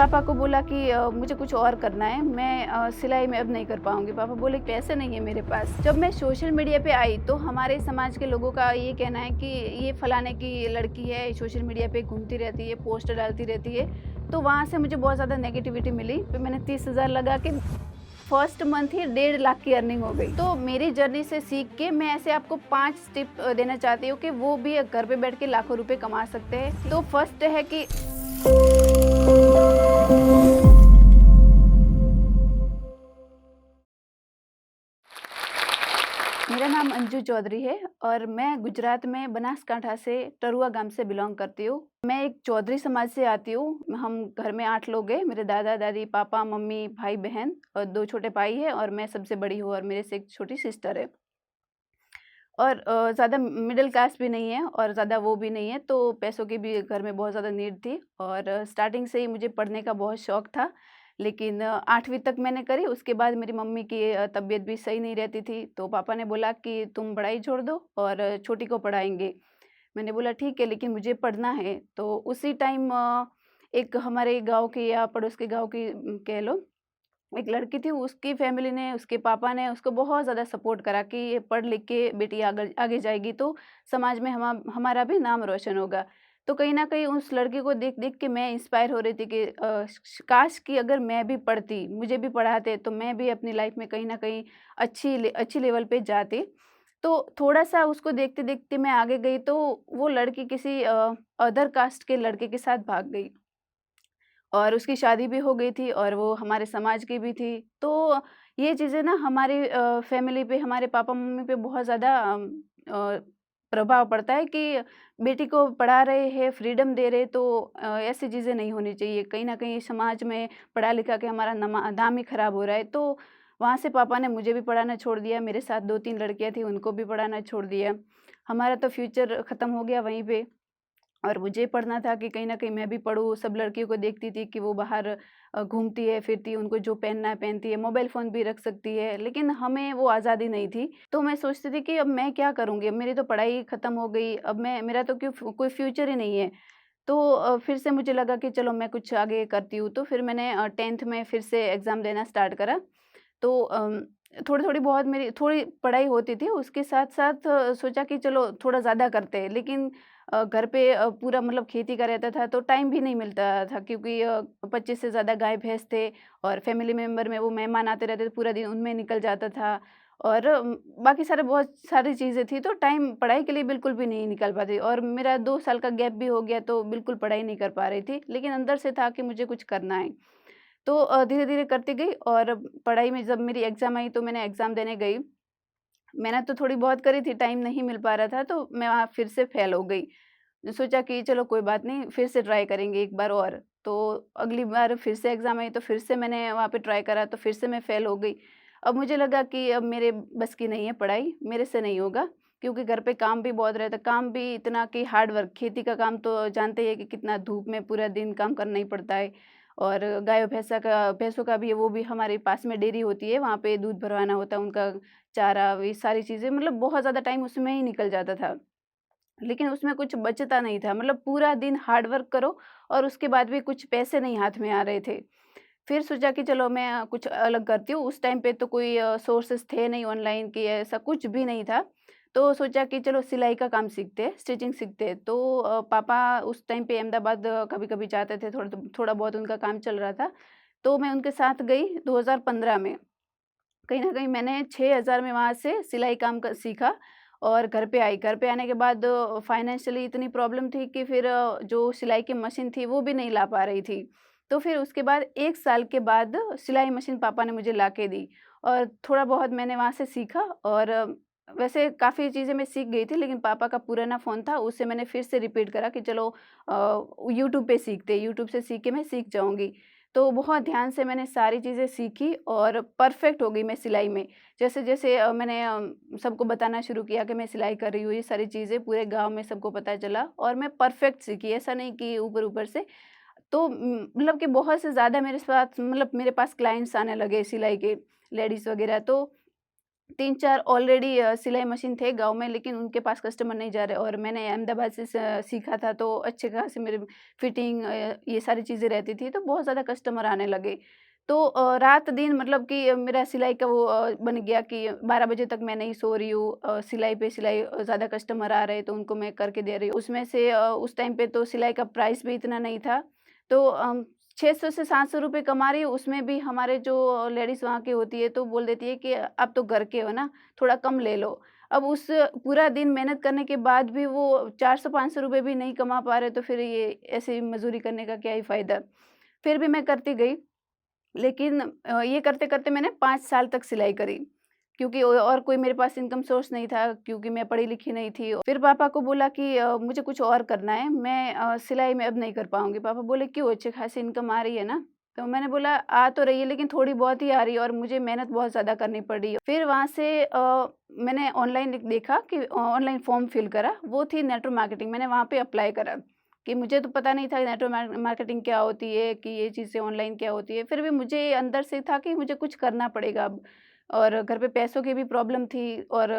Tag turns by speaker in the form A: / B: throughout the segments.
A: पापा को बोला कि मुझे कुछ और करना है, मैं सिलाई में अब नहीं कर पाऊँगी। पापा बोले पैसे नहीं है मेरे पास। जब मैं सोशल मीडिया पे आई तो हमारे समाज के लोगों का ये कहना है कि ये फलाने की लड़की है, सोशल मीडिया पे घूमती रहती है, पोस्ट डालती रहती है। तो वहाँ से मुझे बहुत ज़्यादा नेगेटिविटी मिली। फिर मैंने 30,000 लगा के फर्स्ट मंथ ही 1.5 लाख की अर्निंग हो गई। तो मेरी जर्नी से सीख के मैं ऐसे आपको 5 टिप देना चाहती हूँ कि वो भी घर पे बैठ के लाखों रुपए कमा सकते हैं। तो फर्स्ट है कि मेरा नाम अंजू चौधरी है और मैं गुजरात में बनासकांठा से टरुआ गांव से बिलोंग करती हूँ। मैं एक चौधरी समाज से आती हूँ। हम घर में 8 लोग हैं। मेरे दादा दादी, पापा मम्मी, भाई बहन और 2 छोटे भाई हैं और मैं सबसे बड़ी हूँ और मेरे से एक छोटी सिस्टर है। और ज़्यादा मिडिल क्लास भी नहीं है और ज़्यादा वो भी नहीं है, तो पैसों की भी घर में बहुत ज़्यादा नीड थी और स्टार्टिंग से ही मुझे पढ़ने का बहुत शौक था। लेकिन 8वीं तक मैंने करी, उसके बाद मेरी मम्मी की तबीयत भी सही नहीं रहती थी, तो पापा ने बोला कि तुम पढ़ाई छोड़ दो और छोटी को पढ़ाएँगे। मैंने बोला ठीक है, लेकिन मुझे पढ़ना है। तो उसी टाइम एक हमारे गाँव की या पड़ोस के गाँव की कह लो, एक लड़की थी, उसकी फैमिली ने, उसके पापा ने उसको बहुत ज़्यादा सपोर्ट करा कि ये पढ़ लिख के बेटी आगे आगे जाएगी तो समाज में हमारा भी नाम रोशन होगा। तो कहीं न कहीं उस लड़की को देख-देख के मैं इंस्पायर हो रही थी कि काश कि अगर मैं भी पढ़ती, मुझे भी पढ़ाते तो मैं भी अपनी लाइफ़ में कहीं न कहीं अच्छी लेवल पे जाती। तो थोड़ा-सा उसको देखते-देखते मैं आगे गई तो वो लड़की किसी अदर कास्ट के लड़के के साथ भाग गई। और उसकी शादी भी हो गई थी और वो हमारे समाज की भी थी। तो ये चीज़ें ना हमारी फैमिली पे, हमारे पापा-मम्मी पे बहुत ज़्यादा प्रभाव पड़ता है कि बेटी को पढ़ा रहे हैं, फ्रीडम दे रहे तो ऐसी चीज़ें नहीं होनी चाहिए। कहीं न कहीं समाज में पढ़ा-लिखा के हमारा नाम ही खराब हो रहा है। तो वहाँ से पापा ने मुझे भी पढ़ाना छोड़ दिया, मेरे साथ 2-3 लड़कियाँ थी उनको भी पढ़ाना छोड़ दिया। हमारा तो फ्यूचर ख़त्म हो गया वहीं पे। और मुझे पढ़ना था कि कहीं न कहीं मैं भी पढ़ूँ, सब लड़कियों को देखती थी कि वो बाहर घूमती है, फिरती है, उनको जो पहनना है पहनती है, मोबाइल फ़ोन भी रख सकती है, लेकिन हमें वो आज़ादी नहीं थी। तो मैं सोचती थी कि अब मैं क्या करूँगी? अब मेरी तो पढ़ाई ख़त्म हो गई, अब मैं मेरा तो कोई फ्यूचर ही नहीं है। तो फिर से मुझे लगा कि चलो मैं कुछ आगे करती हूँ, तो फिर मैंने 10th में फिर से एग्ज़ाम देना स्टार्ट करा। तो थोड़ी-थोड़ी बहुत मेरी थोड़ी पढ़ाई होती थी, उसके साथ-साथ सोचा कि चलो थोड़ा ज़्यादा करते हैं। लेकिन घर पे पूरा मतलब खेती का रहता था, तो टाइम भी नहीं मिलता था क्योंकि 25 से ज़्यादा गाय-भैंस थे और फैमिली मेंबर में वो मेहमान आते रहते थे, पूरा दिन उनमें निकल जाता था और बाकी सारे बहुत सारी चीज़ें थी, तो टाइम पढ़ाई के लिए बिल्कुल भी नहीं निकल पाती और मेरा 2 साल का गैप भी हो गया, तो बिल्कुल पढ़ाई नहीं कर पा रही थी। लेकिन अंदर से था कि मुझे कुछ करना है। तो धीरे-धीरे करती गई और पढ़ाई में जब मेरी एग्ज़ाम आई तो मैंने एग्ज़ाम देने गई। मेहनत तो थोड़ी बहुत करी थी, टाइम नहीं मिल पा रहा था तो मैं वहाँ फिर से फेल हो गई। सोचा कि चलो कोई बात नहीं, फिर से ट्राई करेंगे एक बार और। तो अगली बार फिर से एग्ज़ाम आई तो फिर से मैंने वहाँ पे ट्राई करा तो फिर से मैं फेल हो गई। अब मुझे लगा कि अब मेरे बस की नहीं है पढ़ाई, मेरे से नहीं होगा क्योंकि घर पे काम भी बहुत रहता है, काम भी इतना कि हार्ड वर्क, खेती का काम तो जानते ही हैं कि कितना धूप में पूरा दिन काम करना ही पड़ता है। और भैंसों का भी वो भी हमारे पास में डेयरी होती है, वहाँ पे दूध भरवाना होता है, उनका चारा, ये सारी चीज़ें मतलब बहुत ज़्यादा टाइम उसमें ही निकल जाता था। लेकिन उसमें कुछ बचता नहीं था, मतलब पूरा दिन हार्ड वर्क करो और उसके बाद भी कुछ पैसे नहीं हाथ में आ रहे थे। फिर सोचा कि चलो मैं कुछ अलग करती हूँ, उस टाइम पे तो कोई सोर्सेज़ थे नहीं ऑनलाइन कि ऐसा कुछ भी नहीं था। तो सोचा कि चलो सिलाई का काम सीखते हैं, स्टिचिंग सीखते हैं। तो पापा उस टाइम पे अहमदाबाद कभी-कभी जाते थे, थोड़ा बहुत उनका काम चल रहा था। तो मैं उनके साथ गई 2015 में। कहीं न कहीं मैंने 6,000 में वहाँ से सिलाई काम सीखा और घर पे आई। घर पे आने के बाद फाइनेंशियली इतनी प्रॉब्लम थी कि फिर जो सिलाई की मशीन थी वो भी नहीं ला पा रही थी। तो फिर उसके बाद 1 साल के बाद सिलाई मशीन पापा ने मुझे ला के दी और थोड़ा बहुत मैंने वहाँ से सीखा और वैसे काफ़ी चीज़ें मैं सीख गई थी, लेकिन पापा का पुराना फ़ोन था, उससे मैंने फिर से रिपीट करा कि चलो यूट्यूब पे सीखते हैं, यूट्यूब से सीख के मैं सीख जाऊँगी। तो बहुत ध्यान से मैंने सारी चीज़ें सीखी और परफ़ेक्ट हो गई मैं सिलाई में। जैसे-जैसे मैंने सबको बताना शुरू किया कि मैं सिलाई कर रही हूँ, ये सारी चीज़ें पूरे गाँव में सबको पता चला और मैं परफ़ेक्ट सीखी, ऐसा नहीं कि ऊपर-ऊपर से। तो मतलब कि बहुत से ज़्यादा मेरे पास क्लाइंट्स आने लगे सिलाई के, लेडीज़ वग़ैरह। तो 3-4 ऑलरेडी सिलाई मशीन थे गाँव में, लेकिन उनके पास कस्टमर नहीं जा रहे और मैंने अहमदाबाद से सीखा था, तो अच्छे खासे मेरे फिटिंग ये सारी चीज़ें रहती थी, तो बहुत ज़्यादा कस्टमर आने लगे। तो रात-दिन मतलब कि मेरा सिलाई का वो बन गया कि 12 बजे तक मैं नहीं सो रही हूँ, सिलाई पे सिलाई, ज़्यादा कस्टमर आ रहे हैं तो उनको मैं करके दे रही हूँ। उसमें से उस टाइम पे तो सिलाई का प्राइस भी इतना नहीं था, तो 600 से 700 रुपए कमा रही हूँ, उसमें भी हमारे जो लेडीज़ वहाँ की होती है तो बोल देती है कि आप तो घर के हो ना, थोड़ा कम ले लो। अब उस पूरा दिन मेहनत करने के बाद भी वो 400-500 रुपए भी नहीं कमा पा रहे, तो फिर ये ऐसे मज़दूरी करने का क्या ही फ़ायदा। फिर भी मैं करती गई, लेकिन ये करते-करते मैंने 5 साल तक सिलाई करी, क्योंकि और कोई मेरे पास इनकम सोर्स नहीं था, क्योंकि मैं पढ़ी-लिखी नहीं थी। फिर पापा को बोला कि मुझे कुछ और करना है, मैं सिलाई में अब नहीं कर पाऊँगी। पापा बोले, "क्यों? अच्छी खासी इनकम आ रही है ना?" तो मैंने बोला, "आ तो रही है, लेकिन थोड़ी बहुत ही आ रही है और मुझे मेहनत बहुत ज़्यादा करनी पड़ रही है।" फिर वहाँ से मैंने ऑनलाइन एक देखा कि ऑनलाइन फॉर्म फिल करा, वो थी नेटवर्क मार्केटिंग, मैंने वहाँ पे अप्लाई करा। कि मुझे तो पता नहीं था नेटवर्क मार्केटिंग क्या होती है, कि ये चीज़ें ऑनलाइन क्या होती है। फिर भी मुझे अंदर से था कि मुझे कुछ करना पड़ेगा अब, और घर पे पैसों की भी प्रॉब्लम थी और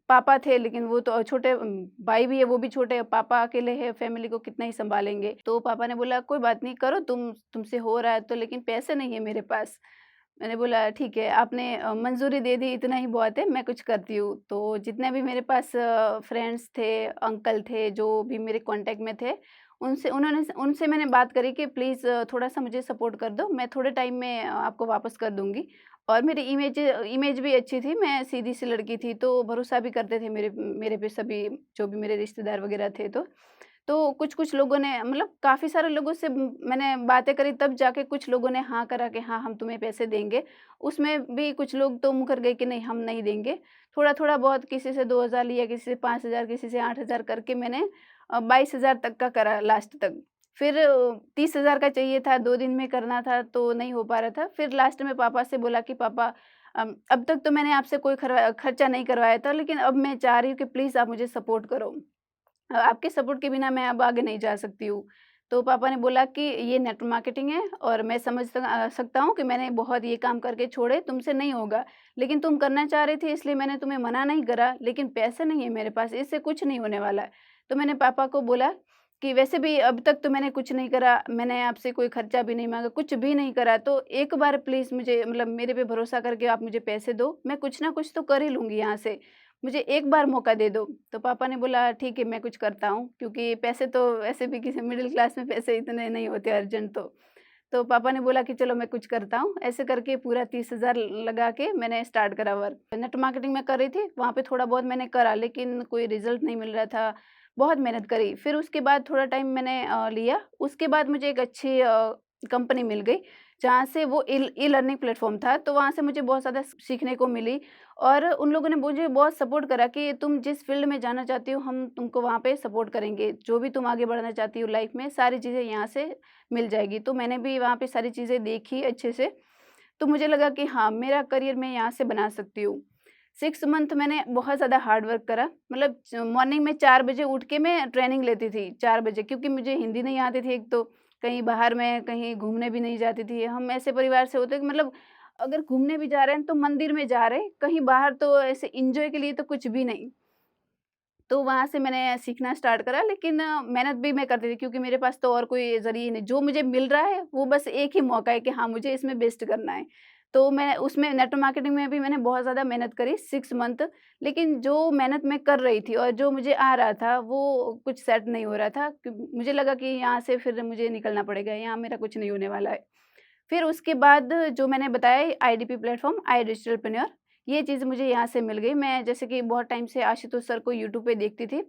A: पापा थे, लेकिन वो तो छोटे भाई भी है, वो भी छोटे, पापा अकेले हैं, फैमिली को कितना ही सँभालेंगे। तो पापा ने बोला, "कोई बात नहीं, करो तुमसे हो रहा है तो, लेकिन पैसे नहीं है मेरे पास।" मैंने बोला, "ठीक है, आपने मंज़ूरी दे दी, इतना ही बहुत है, मैं कुछ करती हूँ।" तो जितने भी मेरे पास फ्रेंड्स थे, अंकल थे, जो भी मेरे कॉन्टैक्ट में थे, उनसे मैंने बात करी कि प्लीज़ थोड़ा-सा मुझे सपोर्ट कर दो, मैं थोड़े टाइम में आपको वापस कर दूँगी। और मेरी इमेज इमेज भी अच्छी थी, मैं सीधी-सी लड़की थी, तो भरोसा भी करते थे मेरे मेरे पे सभी, जो भी मेरे रिश्तेदार वग़ैरह थे तो। तो कुछ-कुछ लोगों ने, मतलब काफ़ी सारे लोगों से मैंने बातें करी, तब जाके कुछ लोगों ने हाँ करा कि हाँ, हम तुम्हें पैसे देंगे। उसमें भी कुछ लोग तो मुकर गए कि नहीं, हम नहीं देंगे। थोड़ा-थोड़ा बहुत किसी से 2000 लिया, किसी से 5000, किसी से 8000 करके मैंने 22,000 तक का करा लास्ट तक। फिर 30,000 का चाहिए था, 2 दिन में करना था तो नहीं हो पा रहा था। फिर लास्ट में पापा से बोला कि पापा, अब तक तो मैंने आपसे कोई खर्चा नहीं करवाया था, लेकिन अब मैं चाह रही हूँ कि प्लीज़ आप मुझे सपोर्ट करो। आपके सपोर्ट के बिना मैं अब आगे नहीं जा सकती हूँ। तो पापा ने बोला कि ये नेटवर्क मार्केटिंग है और मैं समझ सकता हूँ कि मैंने बहुत ये काम करके छोड़े, तुमसे नहीं होगा। लेकिन तुम करना चाह रही थी, इसलिए मैंने तुम्हें मना नहीं करा, लेकिन पैसे नहीं है मेरे पास, इससे कुछ नहीं होने वाला है। तो मैंने पापा को बोला कि वैसे भी अब तक तो मैंने कुछ नहीं करा, मैंने आपसे कोई खर्चा भी नहीं माँगा, कुछ भी नहीं करा, तो एक बार प्लीज़ मुझे, मतलब मेरे पे भरोसा करके आप मुझे पैसे दो, मैं कुछ ना कुछ तो कर ही लूँगी यहाँ से। मुझे एक बार मौका दे दो। तो पापा ने बोला, ठीक है, मैं कुछ करता हूँ, क्योंकि पैसे तो वैसे भी किसी मिडिल क्लास में पैसे इतने नहीं होते अर्जेंट तो। तो पापा ने बोला कि चलो मैं कुछ करता हूँ। ऐसे करके पूरा 30,000 लगा के मैंने स्टार्ट करा वर्क। नेट मार्केटिंग मैं कर रही थी, वहाँ पे थोड़ा बहुत मैंने करा, लेकिन कोई रिज़ल्ट नहीं मिल रहा था। बहुत मेहनत करी। फिर उसके बाद थोड़ा टाइम मैंने लिया। उसके बाद मुझे एक अच्छी कंपनी मिल गई, जहाँ से वो ई-लर्निंग प्लेटफ़ॉर्म था, तो वहाँ से मुझे बहुत ज़्यादा सीखने को मिली। और उन लोगों ने मुझे बहुत सपोर्ट करा कि तुम जिस फ़ील्ड में जाना चाहती हो, हम तुमको वहाँ पे सपोर्ट करेंगे। जो भी तुम आगे बढ़ना चाहती हो लाइफ़ में, सारी चीज़ें यहाँ से मिल जाएगी। तो मैंने भी वहाँ पे सारी चीज़ें देखी अच्छे से, तो मुझे लगा कि हाँ, मेरा करियर मैं यहाँ से बना सकती हूँ। 6 मंथ मैंने बहुत ज़्यादा हार्ड वर्क करा, मतलब मॉर्निंग में 4 बजे उठ के मैं ट्रेनिंग लेती थी, 4 बजे, क्योंकि मुझे हिंदी नहीं आती थी एक तो, कहीं बाहर मैं कहीं घूमने भी नहीं जाती थी। हम ऐसे परिवार से होते हैं कि मतलब अगर घूमने भी जा रहे हैं तो मंदिर में जा रहे हैं, कहीं बाहर तो ऐसे एन्जॉय के लिए तो कुछ भी नहीं। तो वहाँ से मैंने सीखना स्टार्ट करा, लेकिन मेहनत भी मैं करती थी, क्योंकि मेरे पास तो और कोई ज़रिए नहीं। जो मुझे मिल रहा है वो बस एक ही मौका है कि हाँ, मुझे इसमें बेस्ट करना है। तो मैं उसमें नेटवर्क मार्केटिंग में भी मैंने बहुत ज़्यादा मेहनत करी 6 मंथ, लेकिन जो मेहनत मैं कर रही थी और जो मुझे आ रहा था वो कुछ सेट नहीं हो रहा था। मुझे लगा कि यहाँ से फिर मुझे निकलना पड़ेगा, यहाँ मेरा कुछ नहीं होने वाला है। फिर उसके बाद जो मैंने बताया, आईडीपी प्लेटफ़ॉर्म, आई डिजिटलप्रेन्योर, ये चीज़ मुझे यहाँ से मिल गई। मैं जैसे कि बहुत टाइम से आशुतोष सर को यूट्यूब पे देखती थी,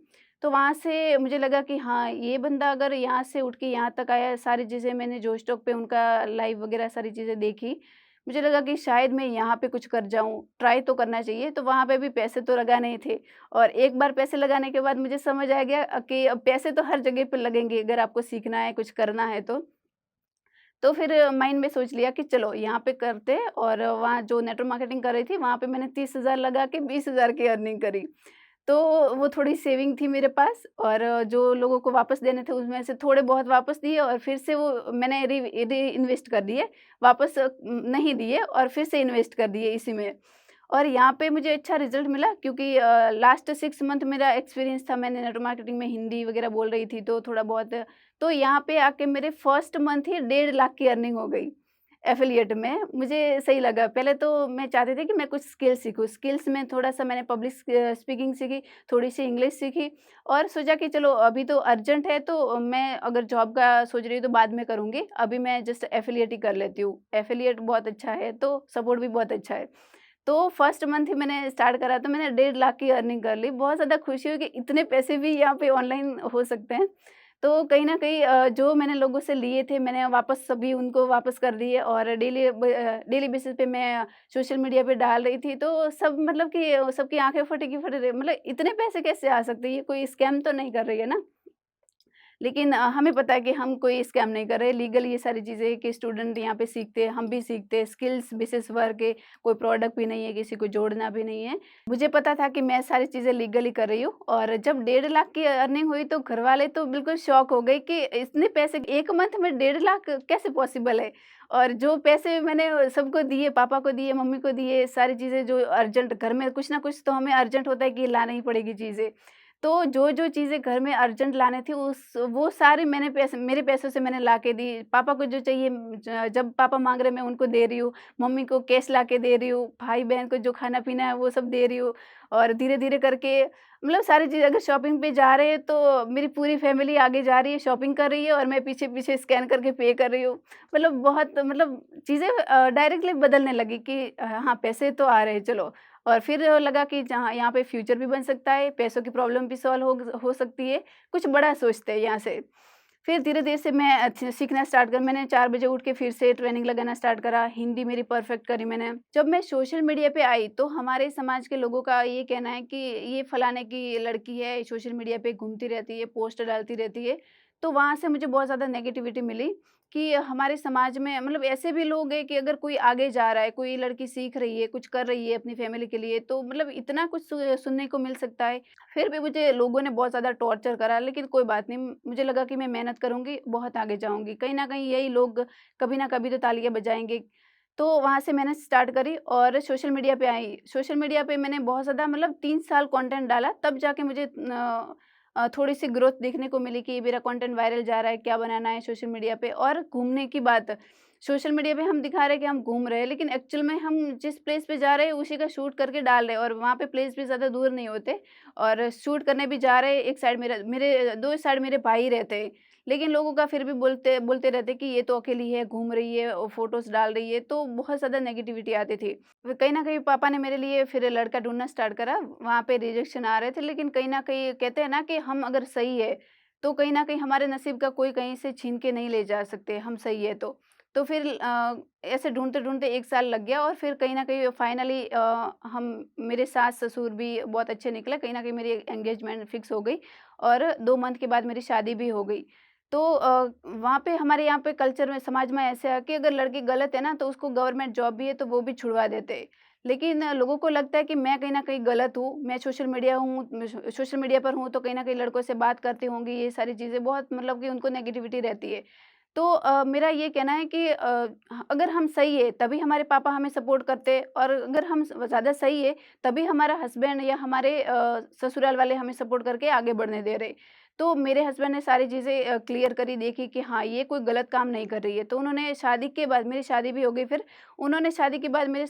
A: तो वहाँ से मुझे लगा कि हाँ, ये बंदा अगर यहाँ से उठ के यहाँ तक आया, सारी चीज़ें मैंने जो स्टॉक पे उनका लाइव वगैरह सारी चीज़ें देखी, मुझे लगा कि शायद मैं यहाँ पे कुछ कर जाऊँ, ट्राई तो करना चाहिए। तो वहाँ पे भी पैसे तो लगाने ही थे, और एक बार पैसे लगाने के बाद मुझे समझ आ गया कि अब पैसे तो हर जगह पे लगेंगे, अगर आपको सीखना है, कुछ करना है तो। तो फिर माइंड में सोच लिया कि चलो यहाँ पे करते हैं, और वहाँ जो नेटवर्क मार्केटिंग कर रही थी, वहाँ पे मैंने 30,000 लगा के 20,000 की अर्निंग करी। तो वो थोड़ी सेविंग थी मेरे पास, और जो लोगों को वापस देने थे उसमें से थोड़े बहुत वापस दिए, और फिर से वो मैंने री इन्वेस्ट कर दिए। वापस नहीं दिए और फिर से इन्वेस्ट कर दिए इसी में। और यहाँ पे मुझे अच्छा रिज़ल्ट मिला क्योंकि लास्ट 6 मंथ मेरा एक्सपीरियंस था, मैंने नेटवर्क मार्केटिंग में हिंदी वगैरह बोल रही थी, तो थोड़ा बहुत तो यहाँ पे आके मेरे फर्स्ट मंथ ही 1.5 लाख की अर्निंग हो गई एफ़िलिएट में। मुझे सही लगा। पहले तो मैं चाहती थी कि मैं कुछ स्किल सीखूँ। स्किल्स में थोड़ा-सा मैंने पब्लिक स्पीकिंग सीखी, थोड़ी-सी इंग्लिश सीखी और सोचा कि चलो अभी तो अर्जेंट है, तो मैं अगर जॉब का सोच रही हूँ तो बाद में करूँगी। अभी मैं जस्ट एफ़िलिएट ही कर लेती हूँ। एफ़िलिएट बहुत अच्छा है, तो सपोर्ट भी बहुत अच्छा है। तो फर्स्ट मंथ ही मैंने स्टार्ट करा तो मैंने 1.5 लाख की अर्निंग कर ली। बहुत ज़्यादा खुशी हुई कि इतने पैसे भी यहाँ पे ऑनलाइन हो सकते हैं। तो कहीं न कहीं जो मैंने लोगों से लिए थे मैंने वापस सभी उनको वापस कर दिए और डेली बेसिस पे मैं सोशल मीडिया पे डाल रही थी। तो सब मतलब कि सबकी आँखें फटी की फटी रही, मतलब इतने पैसे कैसे आ सकते हैं? ये कोई स्कैम तो नहीं कर रही है ना? लेकिन हमें पता है कि हम कोई स्कैम नहीं कर रहे, लीगल ये सारी चीज़ें कि स्टूडेंट यहाँ पे सीखते हैं, हम भी सीखते हैं, स्किल्स बेसिस वर्क है, कोई प्रोडक्ट भी नहीं है, किसी को जोड़ना भी नहीं है। मुझे पता था कि मैं सारी चीज़ें लीगली कर रही हूँ और जब 1.5 लाख की अर्निंग हुई तो घरवाले तो बिल्कुल शॉक हो गए कि इतने पैसे 1 मंथ में 1.5 लाख कैसे पॉसिबल है? और जो पैसे मैंने सबको दिए, पापा को दिए, मम्मी को दिए, सारी चीज़ें जो अर्जेंट घर में कुछ ना कुछ तो हमें अर्जेंट होता है कि लाना ही पड़ेगी चीज़ें। तो जो-जो चीज़ें घर में अर्जेंट लाने थी उस वो सारी मैंने पैसे मेरे पैसों से मैंने ला के दी। पापा को जो चाहिए जब पापा माँग रहे मैं उनको दे रही हूँ, मम्मी को कैश ला के दे रही हूँ, भाई-बहन को जो खाना-पीना है वो सब दे रही हूँ और धीरे-धीरे करके मतलब सारी चीज़ें अगर शॉपिंग पे जा रहे हैं तो मेरी पूरी फैमिली आगे जा रही है, शॉपिंग कर रही है और मैं पीछे-पीछे स्कैन करके पे कर रही हूँ। मतलब बहुत मतलब चीज़ें डायरेक्टली बदलने लगी कि हाँ, पैसे तो आ रहे हैं चलो। और फिर लगा कि जहाँ यहाँ पे फ्यूचर भी बन सकता है, पैसों की प्रॉब्लम भी सॉल्व हो सकती है, कुछ बड़ा सोचते हैं यहाँ से। फिर धीरे-धीरे से मैं सीखना स्टार्ट कर मैंने 4 बजे उठ के फिर से ट्रेनिंग लगाना स्टार्ट करा, हिंदी मेरी परफेक्ट करी मैंने। जब मैं सोशल मीडिया पे आई, तो हमारे समाज के लोगों का ये कहना है कि ये फलाने की लड़की है, सोशल मीडिया पे घूमती रहती है, पोस्ट डालती रहती है। तो वहाँ से मुझे बहुत ज़्यादा नेगेटिविटी मिली कि हमारे समाज में मतलब ऐसे भी लोग हैं कि अगर कोई आगे जा रहा है, कोई लड़की सीख रही है, कुछ कर रही है अपनी फैमिली के लिए, तो मतलब इतना कुछ सुनने को मिल सकता है। फिर भी मुझे लोगों ने बहुत ज़्यादा टॉर्चर करा, लेकिन कोई बात नहीं, मुझे लगा कि मैं मेहनत करूँगी, बहुत आगे जाऊँगी। कहीं न कहीं यही लोग कभी न कभी तो तालियाँ बजाएँगे। तो वहाँ से मेहनत स्टार्ट करी और सोशल मीडिया पे आई। सोशल मीडिया पे मैंने बहुत ज़्यादा मतलब 3 साल कंटेंट डाला, तब जाके मुझे थोड़ी-सी ग्रोथ देखने को मिली कि मेरा कंटेंट वायरल जा रहा है, क्या बनाना है सोशल मीडिया पे। और घूमने की बात, सोशल मीडिया पे हम दिखा रहे हैं कि हम घूम रहे हैं, लेकिन एक्चुअल में हम जिस प्लेस पे जा रहे हैं उसी का शूट करके डाल रहे हैं और वहाँ पे प्लेस भी ज़्यादा दूर नहीं होते और शूट करने भी जा रहे हैं। एक साइड मेरे 2 साइड मेरे भाई रहते हैं, लेकिन लोगों का फिर भी बोलते बोलते रहते कि ये तो अकेली है, घूम रही है और फ़ोटोज़ डाल रही है, तो बहुत ज़्यादा नेगेटिविटी आती थी। फिर कहीं न कहीं पापा ने मेरे लिए फिर लड़का ढूँढना स्टार्ट करा, वहाँ पे रिजेक्शन आ रहे थे, लेकिन कहीं न कहीं कहते हैं ना कि हम अगर सही है, तो कहीं न कहीं हमारे नसीब का कोई कहीं से छीन के नहीं ले जा सकते, हम सही है तो। तो फिर ऐसे ढूँढते-ढूँढते 1 साल लग गया और फिर कहीं न कहीं फाइनली हम मेरे सास-ससुर भी बहुत अच्छे निकले, कहीं न कहीं मेरी एंगेजमेंट फिक्स हो गई और 2 मंथ के बाद मेरी शादी भी हो गई। तो वहाँ पे हमारे यहाँ पे कल्चर में समाज में ऐसा है कि अगर लड़की गलत है ना तो उसको गवर्नमेंट जॉब भी है तो वो भी छुड़वा देते हैं। लेकिन लोगों को लगता है कि मैं कहीं न कहीं गलत हूँ, मैं सोशल मीडिया पर हूँ तो कहीं न कहीं लड़कों से बात करती होंगी, ये सारी चीज़ें बहुत मतलब कि उनको नेगेटिविटी रहती है। तो मेरा ये कहना है कि अगर हम सही है तभी हमारे पापा हमें सपोर्ट करते हैं और अगर हम ज़्यादा सही है तभी हमारा हस्बैंड या हमारे ससुराल वाले हमें सपोर्ट करके आगे बढ़ने दे रहे। तो मेरे हस्बैंड ने सारी चीज़ें क्लियर करी, देखी कि हाँ, ये कोई गलत काम नहीं कर रही है। तो उन्होंने शादी के बाद मेरी शादी भी हो गई फिर, उन्होंने शादी के बाद मेरे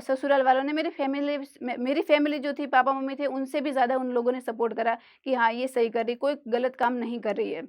A: ससुराल वालों ने मेरी फैमिली जो थी पापा-मम्मी थे उनसे भी ज़्यादा उन लोगों ने सपोर्ट करा कि हाँ, ये सही कर रही है, कोई गलत काम नहीं कर रही है।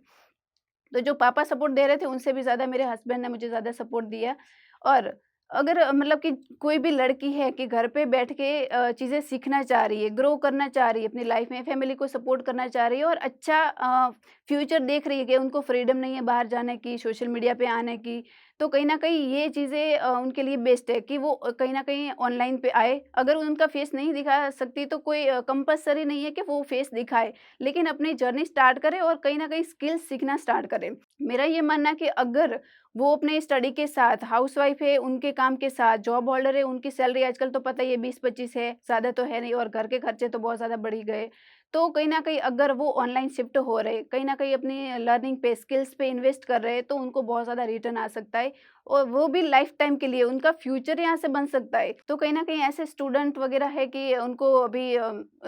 A: तो जो पापा सपोर्ट दे रहे थे उनसे भी ज़्यादा मेरे हस्बैंड ने मुझे ज़्यादा सपोर्ट दिया। और अगर मतलब कि कोई भी लड़की है कि घर पे बैठ के चीज़ें सीखना चाह रही है, ग्रो करना चाह रही है अपनी लाइफ में, फैमिली को सपोर्ट करना चाह रही है और अच्छा फ्यूचर देख रही है कि उनको फ्रीडम नहीं है बाहर जाने की, सोशल मीडिया पे आने की, तो कहीं न कहीं ये चीज़ें उनके लिए बेस्ट है कि वो कहीं न कहीं ऑनलाइन पे आए। अगर उनका फेस नहीं दिखा सकती तो कोई कंपल्सरी नहीं है कि वो फेस दिखाए, लेकिन अपनी जर्नी स्टार्ट करें और कहीं न कहीं स्किल्स सीखना स्टार्ट करें। मेरा ये मानना है कि अगर वो अपने स्टडी के साथ हाउसवाइफ है, उनके काम के साथ जॉब होल्डर है, उनकी सैलरी आजकल तो पता ही है 20-25 है, ज़्यादा तो है नहीं और घर के खर्चे तो बहुत ज़्यादा बढ़ ही गए। तो कहीं न कहीं अगर वो ऑनलाइन शिफ्ट हो रहे, कहीं न कहीं अपनी लर्निंग पे, स्किल्स पे इन्वेस्ट कर रहे हैं, तो उनको बहुत ज़्यादा रिटर्न आ सकता है और वो भी लाइफ़ टाइम के लिए, उनका फ्यूचर यहाँ से बन सकता है। तो कहीं न कहीं ऐसे स्टूडेंट वगैरह है कि उनको अभी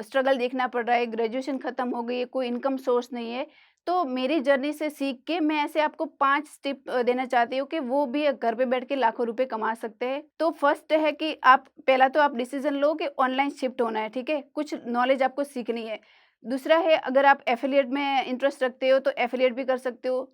A: स्ट्रगल देखना पड़ रहा है, ग्रेजुएशन खत्म हो गई है, कोई इनकम सोर्स नहीं है। तो मेरी जर्नी से सीख के मैं ऐसे आपको 5 टिप देना चाहती हूँ कि वो भी घर पे बैठ के लाखों रुपए कमा सकते हैं। तो फर्स्ट है कि आप पहला तो आप डिसीज़न लो कि ऑनलाइन शिफ्ट होना है, ठीक है? कुछ नॉलेज आपको सीखनी है। दूसरा है, अगर आप एफ़िलिएट में इंटरेस्ट रखते हो तो एफ़िलिएट भी कर सकते हो।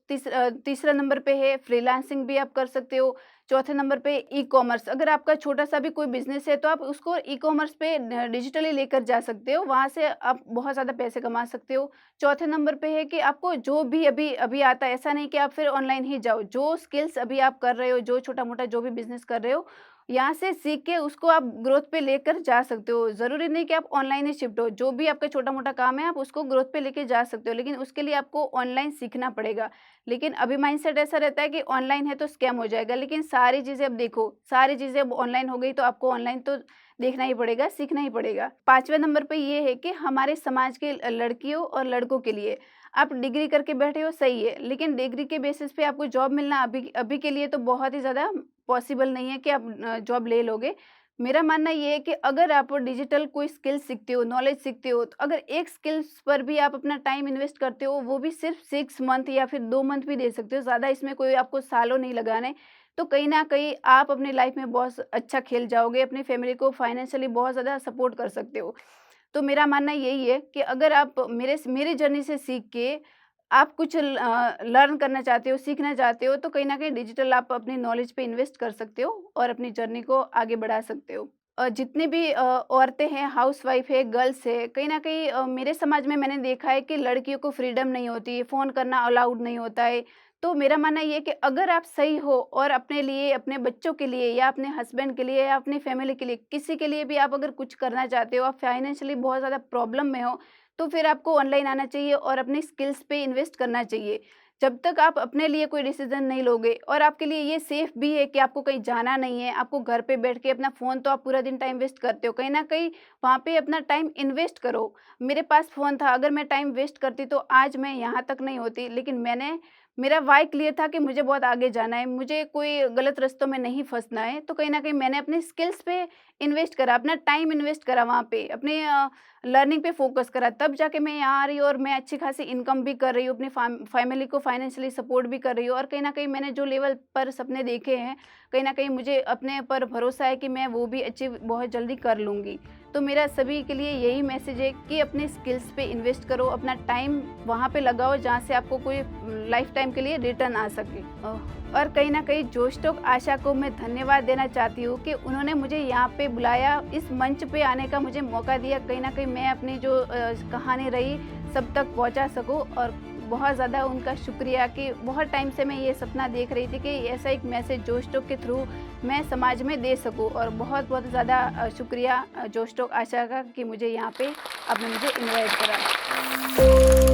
A: तीसरा नंबर पे है फ्रीलांसिंग भी आप कर सकते हो। चौथे नंबर पे ई-कॉमर्स, अगर आपका छोटा-सा भी कोई बिज़नेस है तो आप उसको ई-कॉमर्स पे डिजिटली लेकर जा सकते हो, वहाँ से आप बहुत ज़्यादा पैसे कमा सकते हो। चौथे नंबर पे है कि आपको जो भी अभी अभी आता है, ऐसा नहीं कि आप फिर ऑनलाइन ही जाओ। जो स्किल्स अभी आप कर रहे हो, जो छोटा-मोटा जो भी बिज़नेस कर रहे हो, यहाँ से सीख के उसको आप ग्रोथ पे लेकर जा सकते हो। ज़रूरी नहीं कि आप ऑनलाइन ही शिफ्ट हो, जो भी आपका छोटा-मोटा काम है आप उसको ग्रोथ पे लेके जा सकते हो, लेकिन उसके लिए आपको ऑनलाइन सीखना पड़ेगा। लेकिन अभी माइंडसेट ऐसा रहता है कि ऑनलाइन है तो स्कैम हो जाएगा, लेकिन सारी चीज़ें अब देखो, सारी चीज़ें अब ऑनलाइन हो गई तो आपको ऑनलाइन तो देखना ही पड़ेगा, सीखना ही पड़ेगा। 5वें नंबर पे ये है कि हमारे समाज के लड़कियों और लड़कों के लिए, आप डिग्री करके बैठे हो सही है, लेकिन डिग्री के बेसिस पे आपको जॉब मिलना अभी अभी के लिए तो बहुत ही ज़्यादा पॉसिबल नहीं है कि आप जॉब ले लोगे। मेरा मानना ये है कि अगर आप डिजिटल कोई स्किल सीखते हो, नॉलेज सीखते हो, तो अगर एक स्किल्स पर भी आप अपना टाइम इन्वेस्ट करते हो, वो भी सिर्फ़ 6 मंथ या फिर 2 मंथ भी दे सकते हो, ज़्यादा इसमें कोई आपको सालों नहीं लगाने हैं। तो कहीं न कहीं आप अपनी लाइफ़ में बहुत अच्छा खेल जाओगे, अपनी फैमिली को फाइनेंशियली बहुत ज़्यादा सपोर्ट कर सकते हो। तो मेरा मानना यही है कि अगर आप मेरी जर्नी से सीख के आप कुछ लर्न करना चाहते हो, सीखना चाहते हो, तो कहीं न कहीं डिजिटल आप अपनी नॉलेज पे इन्वेस्ट कर सकते हो और अपनी जर्नी को आगे बढ़ा सकते हो। जितनी भी औरतें हैं, हाउसवाइफ़ है, गर्ल्स है, कहीं न कहीं मेरे समाज में मैंने देखा है कि लड़कियों को फ्रीडम नहीं होती है, फ़ोन करना अलाउड नहीं होता है। तो मेरा मानना ये है कि अगर आप सही हो और अपने लिए, अपने बच्चों के लिए या अपने हस्बैंड के लिए या अपनी फैमिली के लिए, किसी के लिए भी आप अगर कुछ करना चाहते हो, आप फाइनेंशियली बहुत ज़्यादा प्रॉब्लम में हो, तो फिर आपको ऑनलाइन आना चाहिए और अपनी स्किल्स पे इन्वेस्ट करना चाहिए। जब तक आप अपने लिए कोई डिसीज़न नहीं लोगे और आपके लिए ये सेफ़ भी है कि आपको कहीं जाना नहीं है, आपको घर पे बैठ के अपना फ़ोन, तो आप पूरा दिन टाइम वेस्ट करते हो, कहीं न कहीं वहाँ पे अपना टाइम इन्वेस्ट करो। मेरे पास फ़ोन था, अगर मैं टाइम वेस्ट करती तो आज मैं यहाँ तक नहीं होती, लेकिन मेरा व्हाय क्लियर था कि मुझे बहुत आगे जाना है, मुझे कोई गलत रास्तों में नहीं फँसना है, तो कहीं न कहीं मैंने अपने स्किल्स पे इन्वेस्ट करा, अपना टाइम इन्वेस्ट करा वहाँ पे, अपने लर्निंग पे फ़ोकस करा, तब जाके मैं यहाँ आ रही हूँ और मैं अच्छी खासी इनकम भी कर रही हूँ, अपनी फैमिली को फाइनेंशियली सपोर्ट भी कर रही हूँ और कहीं न कहीं मैंने जो लेवल पर सपने देखे हैं, कहीं न कहीं मुझे अपने पर भरोसा है कि मैं वो भी अचीव बहुत जल्दी कर लूँगी। तो मेरा सभी के लिए यही मैसेज है कि अपने स्किल्स पे इन्वेस्ट करो, अपना टाइम वहाँ पे लगाओ जहाँ से आपको कोई लाइफ टाइम के लिए रिटर्न आ सके। और कहीं न कहीं जोश टॉक आशा को मैं धन्यवाद देना चाहती हूँ कि उन्होंने मुझे यहाँ पे बुलाया, इस मंच पे आने का मुझे मौका दिया। कहीं न कहीं मैं अपनी जो कहानी रही सब तक पहुँचा सकूँ और बहुत ज़्यादा उनका शुक्रिया कि बहुत टाइम से मैं ये सपना देख रही थी कि ऐसा एक मैसेज जोश टॉक के थ्रू मैं समाज में दे सकूँ और बहुत-बहुत ज़्यादा शुक्रिया जोश टॉक आशा का कि मुझे यहाँ पे आपने मुझे इनवाइट करा।